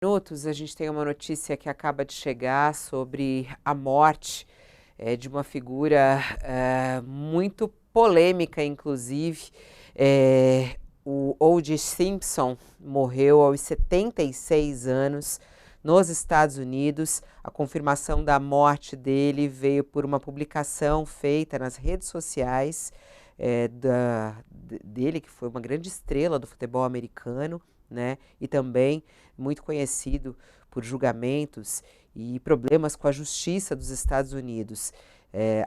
Minutos, a gente tem uma notícia que acaba de chegar sobre a morte de uma figura muito polêmica, inclusive. O O.J. Simpson morreu aos 76 anos nos Estados Unidos. A confirmação da morte dele veio por uma publicação feita nas redes sociais dele, que foi uma grande estrela do futebol americano, né? E também muito conhecido por julgamentos e problemas com a justiça dos Estados Unidos.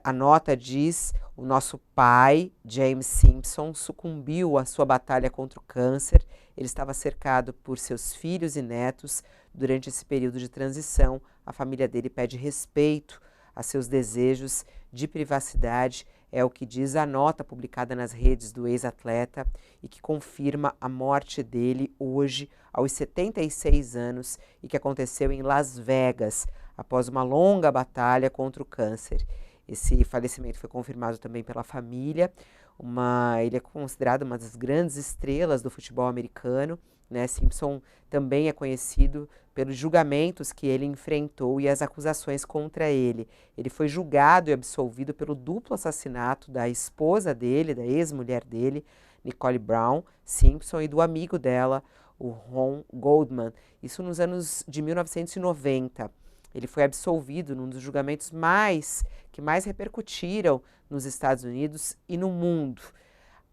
A nota diz: o nosso pai, James Simpson, sucumbiu à sua batalha contra o câncer. Ele estava cercado por seus filhos e netos. Durante esse período de transição, a família dele pede respeito a seus desejos de privacidade. É o que diz a nota publicada nas redes do ex-atleta e que confirma a morte dele hoje, aos 76 anos, e que aconteceu em Las Vegas, após uma longa batalha contra o câncer. Esse falecimento foi confirmado também pela família. Ele é considerado uma das grandes estrelas do futebol americano, né? Simpson também é conhecido pelos julgamentos que ele enfrentou e as acusações contra ele. Ele foi julgado e absolvido pelo duplo assassinato da esposa dele, da ex-mulher dele, Nicole Brown Simpson, e do amigo dela, o Ron Goldman. Isso nos anos de 1990. Ele foi absolvido num dos julgamentos que mais repercutiram nos Estados Unidos e no mundo.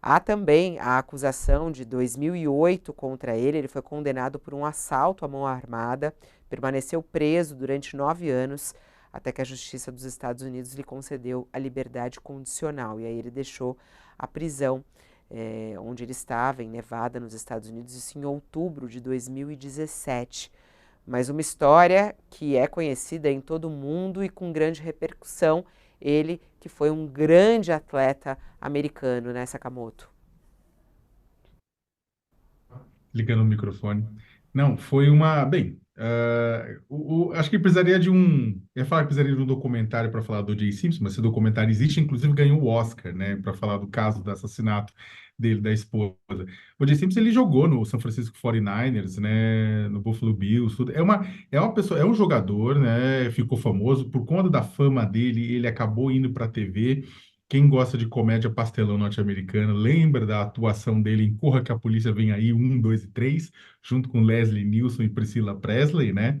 Há também a acusação de 2008 contra ele. Ele foi condenado por um assalto à mão armada, permaneceu preso durante 9 anos, até que a Justiça dos Estados Unidos lhe concedeu a liberdade condicional. E aí ele deixou a prisão onde ele estava, em Nevada, nos Estados Unidos, isso em outubro de 2017. Mas uma história que é conhecida em todo o mundo e com grande repercussão. Ele que foi um grande atleta americano, né, Sakamoto? Ligando o microfone. Não, foi uma. Bem, acho que precisaria de um. Eu ia falar que precisaria de um documentário para falar do Jay Simpson, mas esse documentário existe, inclusive ganhou o Oscar, né, para falar do caso do assassinato dele, da esposa. O Jay Simpson ele jogou no San Francisco 49ers, né, no Buffalo Bills, tudo. É uma pessoa, é um jogador, né, ficou famoso por conta da fama dele, ele acabou indo para a TV. Quem gosta de comédia pastelão norte-americana lembra da atuação dele em Corra que a Polícia Vem Aí, um, dois e três, junto com Leslie Nielsen e Priscilla Presley, né?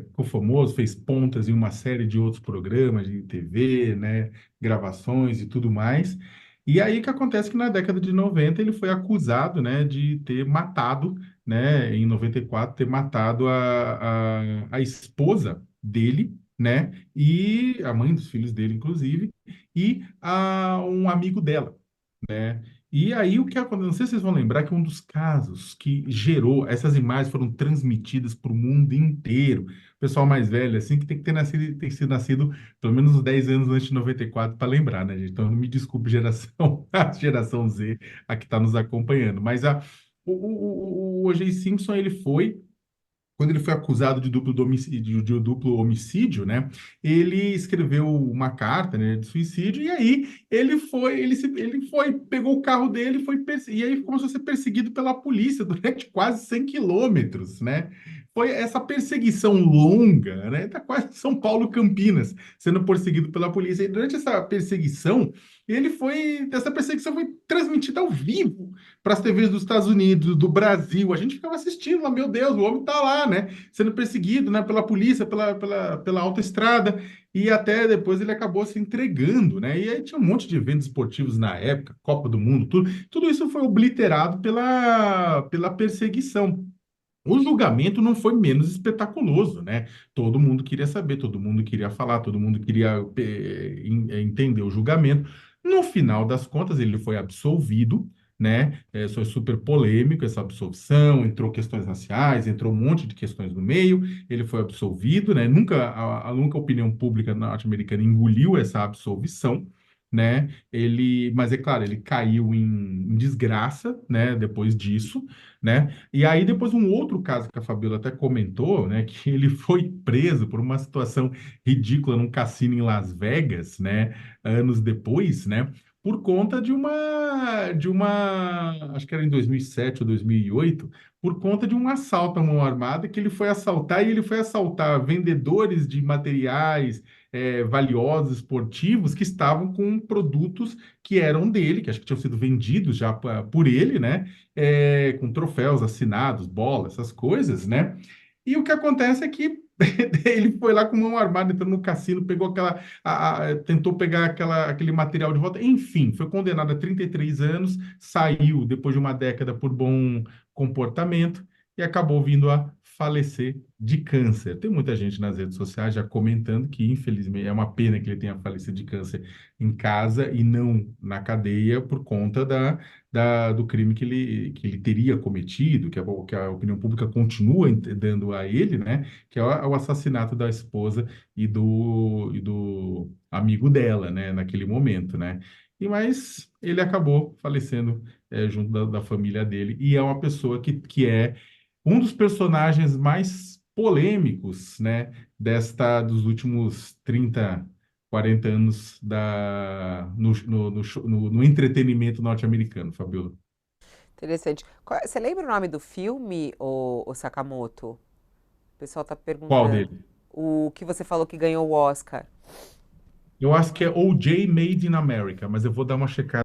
Ficou famoso, fez pontas em uma série de outros programas de TV, né? Gravações e tudo mais. E aí o que acontece que na década de 90 ele foi acusado, né, de ter matado, né, em 94, ter matado a esposa dele, né? E a mãe dos filhos dele, inclusive, e um amigo dela, né? E aí o que aconteceu, não sei se vocês vão lembrar que um dos casos que gerou, essas imagens foram transmitidas para o mundo inteiro. O pessoal mais velho, assim, que tem que ter nascido, tem sido nascido pelo menos uns 10 anos antes de 94 para lembrar, né, gente? Então não me desculpe, geração, a geração Z, a que está nos acompanhando. Mas o O.J. Simpson, ele foi quando ele foi acusado de duplo homicídio, né? Ele escreveu uma carta, né, de suicídio e aí ele foi, pegou o carro dele e aí começou a ser perseguido pela polícia durante quase 100 quilômetros, né? Foi essa perseguição longa, né? Tá quase São Paulo, Campinas, sendo perseguido pela polícia. E durante essa perseguição foi transmitida ao vivo para as TVs dos Estados Unidos, do Brasil. A gente ficava assistindo lá, meu Deus, o homem está lá, né? Sendo perseguido, né, pela polícia, pela autoestrada, e até depois ele acabou se entregando, né? E aí tinha um monte de eventos esportivos na época, Copa do Mundo, tudo isso foi obliterado pela perseguição. O julgamento não foi menos espetaculoso, né? Todo mundo queria saber, todo mundo queria falar, todo mundo queria entender o julgamento. No final das contas, ele foi absolvido, né? Foi super polêmico essa absolvição, entrou questões raciais, entrou um monte de questões no meio, ele foi absolvido, né? Nunca a opinião pública norte-americana engoliu essa absolvição, né? Mas é claro, ele caiu em desgraça, né? Depois disso, né? E aí, depois, um outro caso que a Fabiola até comentou, né, que ele foi preso por uma situação ridícula num cassino em Las Vegas, né, anos depois, né? por conta acho que era em 2007 ou 2008, por conta de um assalto à mão armada que ele foi assaltar, e ele foi assaltar vendedores de materiais valiosos esportivos que estavam com produtos que eram dele, que acho que tinham sido vendidos já por ele, né? Com troféus assinados, bolas, essas coisas, né? E o que acontece é que ele foi lá com mão armada, entrou no cassino, pegou tentou pegar aquele material de volta. Enfim, foi condenado a 33 anos, saiu depois de uma década por bom comportamento e acabou vindo a falecer de câncer. Tem muita gente nas redes sociais já comentando que, infelizmente, é uma pena que ele tenha falecido de câncer em casa e não na cadeia por conta do crime que ele teria cometido, que a opinião pública continua dando a ele, né? Que é o assassinato da esposa e do amigo dela, né? Naquele momento, né? Mas ele acabou falecendo junto da família dele, e é uma pessoa que é um dos personagens mais polêmicos, né? Dos últimos 30 40 anos no entretenimento norte-americano, Fabiola. Interessante. Você lembra o nome do filme, o Sakamoto? O pessoal tá Qual perguntando. dele? O que você falou que ganhou o Oscar. Eu acho que é O.J. Made in America, mas eu vou dar uma checada.